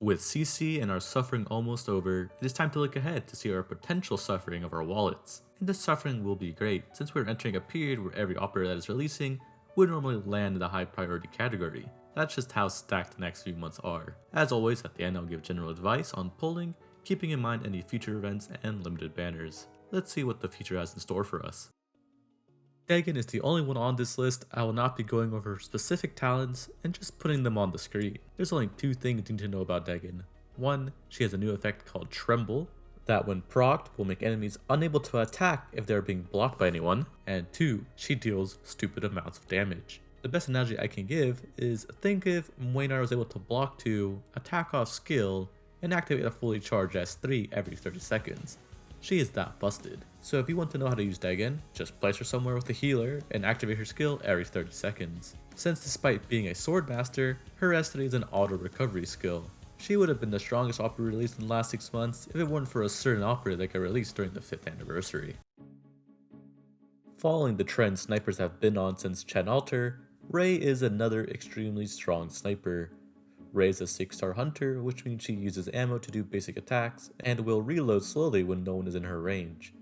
With CC and our suffering almost over, it is time to look ahead to see our potential suffering of our wallets. And this suffering will be great, since we're entering a period where every operator that is releasing would normally land in the high priority category. That's just how stacked the next few months are. As always, at the end I'll give general advice on pulling, keeping in mind any future events and limited banners. Let's see what the future has in store for us. Degen is the only one on this list. I will not be going over specific talents and just putting them on the screen. There's only two things you need to know about Degen. One, she has a new effect called Tremble, that when procced will make enemies unable to attack if they are being blocked by anyone. And two, she deals stupid amounts of damage. The best analogy I can give is think if Waynar was able to block 2, attack off skill, and activate a fully charged S3 every 30 seconds. She is that busted. So if you want to know how to use Degen, just place her somewhere with a healer and activate her skill every 30 seconds. Since despite being a sword master, her S3 is an auto recovery skill. She would have been the strongest operator released in the last 6 months if it weren't for a certain operator that got released during the 5th anniversary. Following the trend snipers have been on since Chen Alter, Ray is another extremely strong sniper. Ray is a 6-star hunter, which means she uses ammo to do basic attacks, and will reload slowly when no one is in her range.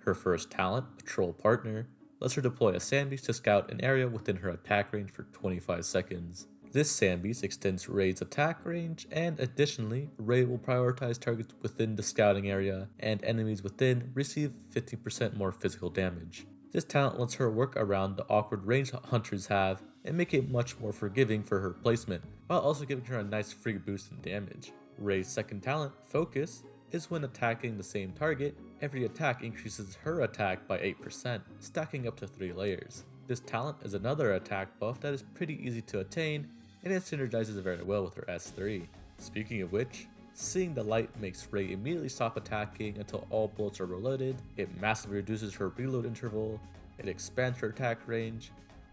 Her first talent, Patrol Partner, lets her deploy a sandbeast to scout an area within her attack range for 25 seconds. This sandbeast extends Ray's attack range, and additionally, Ray will prioritize targets within the scouting area, and enemies within receive 50% more physical damage. This talent lets her work around the awkward range hunters have and make it much more forgiving for her placement, while also giving her a nice free boost in damage. Ray's second talent, Focus, is when attacking the same target, every attack increases her attack by 8%, stacking up to 3 layers. This talent is another attack buff that is pretty easy to attain, and it synergizes very well with her S3. Speaking of which, seeing the light makes Ray immediately stop attacking until all bullets are reloaded, it massively reduces her reload interval, it expands her attack range,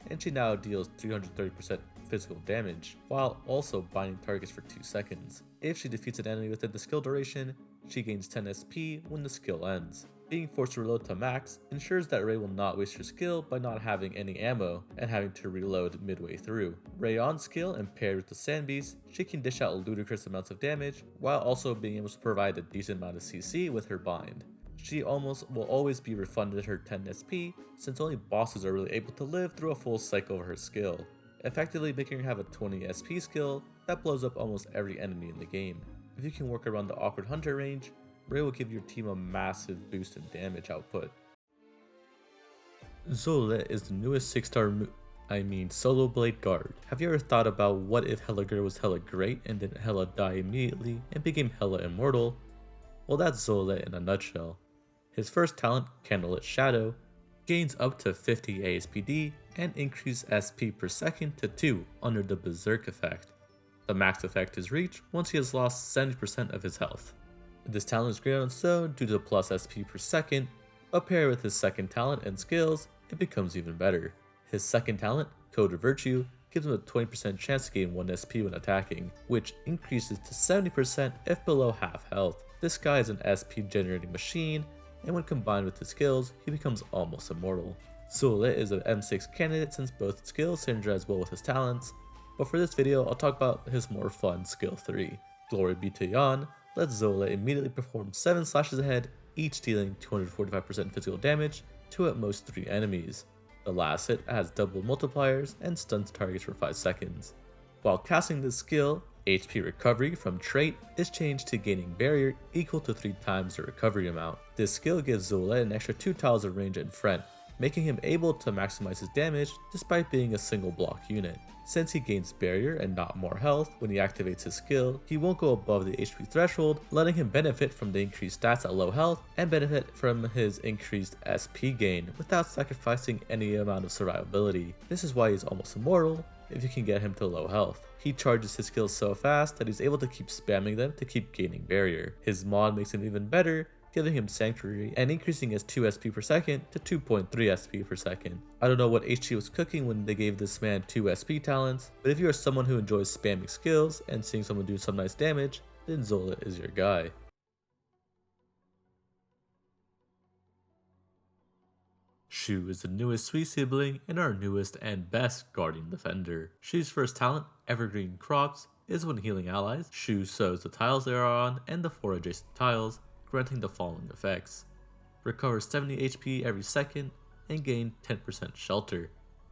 and she now deals 330% physical damage, while also binding targets for 2 seconds. If she defeats an enemy within the skill duration, she gains 10 SP when the skill ends. Being forced to reload to max ensures that Ray will not waste her skill by not having any ammo and having to reload midway through. Ray on skill and paired with the Sandbeast, she can dish out ludicrous amounts of damage while also being able to provide a decent amount of CC with her bind. She almost will always be refunded her 10 SP since only bosses are really able to live through a full cycle of her skill, effectively making her have a 20 SP skill that blows up almost every enemy in the game. If you can work around the awkward hunter range, Ray will give your team a massive boost in damage output. Zola is the newest 6-star Solo Blade Guard. Have you ever thought about what if Hella Girl was hella great and then Hella die immediately and became hella immortal? Well, that's Zola in a nutshell. His first talent, Candlelit Shadow, gains up to 50 ASPD and increased SP per second to 2 under the Berserk effect. The max effect is reached once he has lost 70% of his health. This talent is great on its own due to the plus SP per second, but paired with his second talent and skills, it becomes even better. His second talent, Code of Virtue, gives him a 20% chance to gain 1 SP when attacking, which increases to 70% if below half health. This guy is an SP generating machine, and when combined with his skills, he becomes almost immortal. Zola is an M6 candidate since both skills synergize well with his talents, but for this video I'll talk about his more fun skill 3. Glory be to Yan lets Zola immediately perform 7 slashes ahead, each dealing 245% physical damage to at most 3 enemies. The last hit has double multipliers and stuns targets for 5 seconds. While casting this skill, HP recovery from trait is changed to gaining barrier equal to 3 times the recovery amount. This skill gives Zola an extra 2 tiles of range in front, making him able to maximize his damage despite being a single block unit. Since he gains barrier and not more health when he activates his skill, he won't go above the HP threshold, letting him benefit from the increased stats at low health and benefit from his increased SP gain without sacrificing any amount of survivability. This is why he's almost immortal if you can get him to low health. He charges his skills so fast that he's able to keep spamming them to keep gaining barrier. His mod makes him even better, giving him Sanctuary and increasing his 2 SP per second to 2.3 SP per second. I don't know what HG was cooking when they gave this man 2 SP talents, but if you are someone who enjoys spamming skills and seeing someone do some nice damage, then Zola is your guy. Shu is the newest sweet sibling and our newest and best Guardian Defender. Shu's first talent, Evergreen Crocs, is when healing allies, Shu sows the tiles they are on and the 4 adjacent tiles, granting the following effects. Recover 70 HP every second and gain 10% shelter.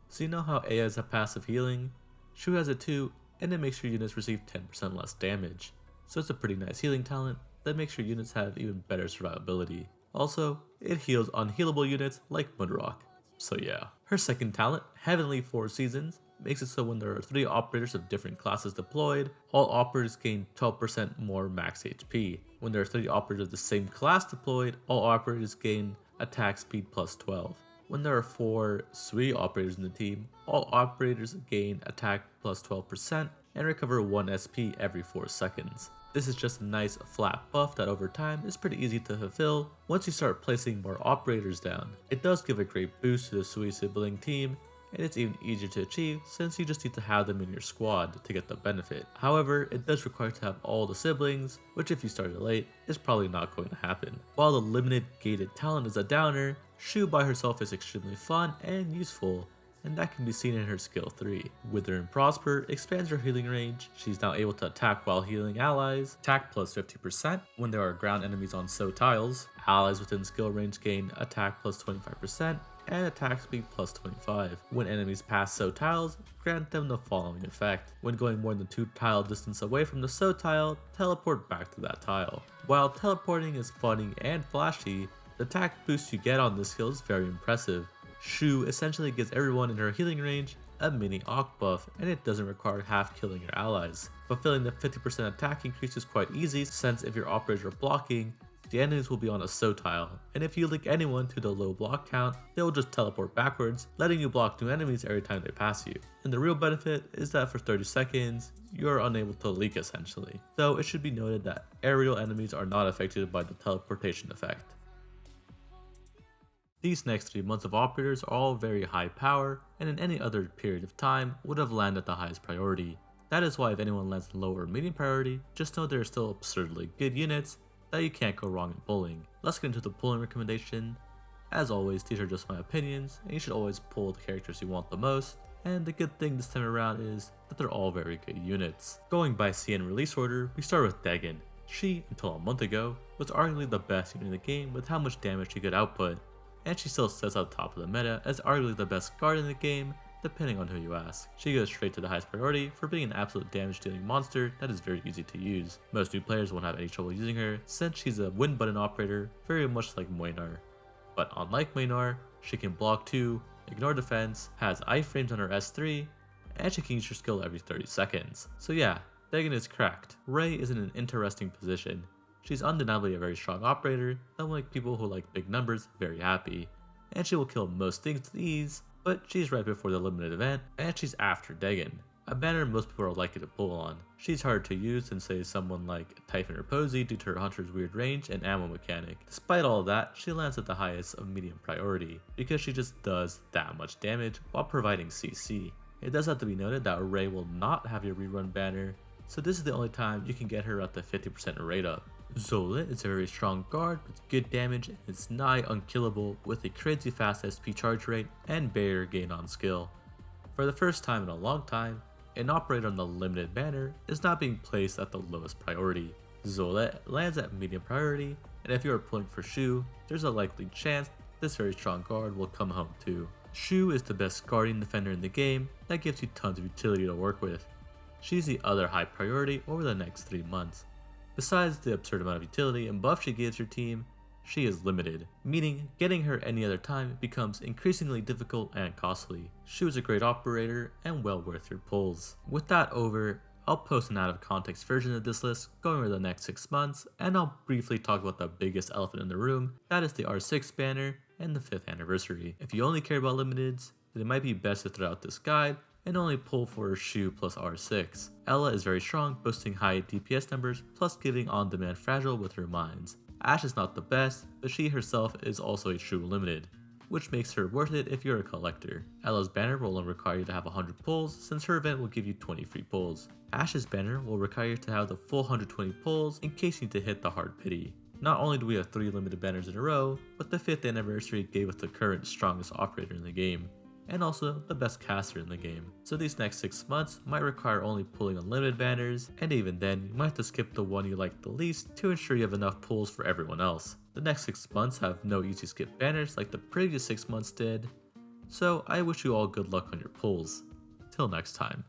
So you know how A has a passive healing? Shu has it too, and it makes your units receive 10% less damage. So it's a pretty nice healing talent that makes your units have even better survivability. Also, it heals unhealable units like Mudrock. So yeah. Her second talent, Heavenly 4 Seasons, makes it so when there are 3 operators of different classes deployed, all operators gain 12% more max HP. When there are 3 operators of the same class deployed, all operators gain attack speed plus 12. When there are 4 Sui operators in the team, all operators gain attack plus 12% and recover 1 SP every 4 seconds. This is just a nice flat buff that over time is pretty easy to fulfill once you start placing more operators down. It does give a great boost to the Sui sibling team, and it's even easier to achieve since you just need to have them in your squad to get the benefit. However, it does require to have all the siblings, which if you started late, is probably not going to happen. While the limited gated talent is a downer, Shu by herself is extremely fun and useful, and that can be seen in her skill 3. Wither and Prosper expands her healing range. She's now able to attack while healing allies, attack plus 50% when there are ground enemies on so tiles. Allies within skill range gain attack plus 25%, and attack speed plus 25. When enemies pass so tiles, grant them the following effect. When going more than 2 tile distance away from the so tile, teleport back to that tile. While teleporting is funny and flashy, the attack boost you get on this skill is very impressive. Shu essentially gives everyone in her healing range a mini Auk buff, and it doesn't require half killing your allies. Fulfilling the 50% attack increase is quite easy since if your operators are blocking, the enemies will be on a so tile, and if you link anyone to the low block count, they will just teleport backwards, letting you block new enemies every time they pass you. And the real benefit is that for 30 seconds, you are unable to leak essentially. Though it should be noted that aerial enemies are not affected by the teleportation effect. These next 3 months of operators are all very high power, and in any other period of time would have landed at the highest priority. That is why if anyone lands in low or medium priority, just know there are still absurdly good units that you can't go wrong in pulling. Let's get into the pulling recommendation. As always, these are just my opinions, and you should always pull the characters you want the most, and the good thing this time around is that they're all very good units. Going by CN release order, we start with Degen. She, until a month ago, was arguably the best unit in the game with how much damage she could output, and she still sits at the top of the meta as arguably the best guard in the game, depending on who you ask. She goes straight to the highest priority for being an absolute damage dealing monster that is very easy to use. Most new players won't have any trouble using her since she's a win button operator, very much like Moinar. But unlike Moinar, she can block 2, ignore defense, has iframes on her S3, and she can use her skill every 30 seconds. So yeah, Degen is cracked. Ray is in an interesting position. She's undeniably a very strong operator that will make people who like big numbers very happy, and she will kill most things with ease, but she's right before the limited event, and she's after Degen, a banner most people are likely to pull on. She's hard to use than say someone like Typhon or Posey due to her hunter's weird range and ammo mechanic. Despite all of that, she lands at the highest of medium priority, because she just does that much damage while providing CC. It does have to be noted that Ray will not have your rerun banner, so this is the only time you can get her at the 50% rate up. Zola is a very strong guard with good damage and is nigh unkillable with a crazy fast SP charge rate and barrier gain on skill. For the first time in a long time, an operator on the limited banner is not being placed at the lowest priority. Zola lands at medium priority, and if you are pulling for Shu, there's a likely chance this very strong guard will come home too. Shu is the best guardian defender in the game that gives you tons of utility to work with. She's the other high priority over the next 3 months. Besides the absurd amount of utility and buff she gives your team, she is limited, meaning getting her any other time becomes increasingly difficult and costly. She was a great operator and well worth your pulls. With that over, I'll post an out of context version of this list going over the next 6 months, and I'll briefly talk about the biggest elephant in the room, that is the R6 banner and the 5th anniversary. If you only care about limiteds, then it might be best to throw out this guide and only pull for Shu plus R6. Ella is very strong, boasting high DPS numbers, plus giving on-demand fragile with her mines. Ashe is not the best, but she herself is also a true limited, which makes her worth it if you're a collector. Ella's banner will only require you to have 100 pulls, since her event will give you 20 free pulls. Ashe's banner will require you to have the full 120 pulls in case you need to hit the hard pity. Not only do we have 3 limited banners in a row, but the 5th anniversary gave us the current strongest operator in the game. and also the best caster in the game. So these next 6 months might require only pulling unlimited banners, and even then you might have to skip the one you like the least to ensure you have enough pulls for everyone else. The next 6 months have no easy skip banners like the previous 6 months did, so I wish you all good luck on your pulls. Till next time.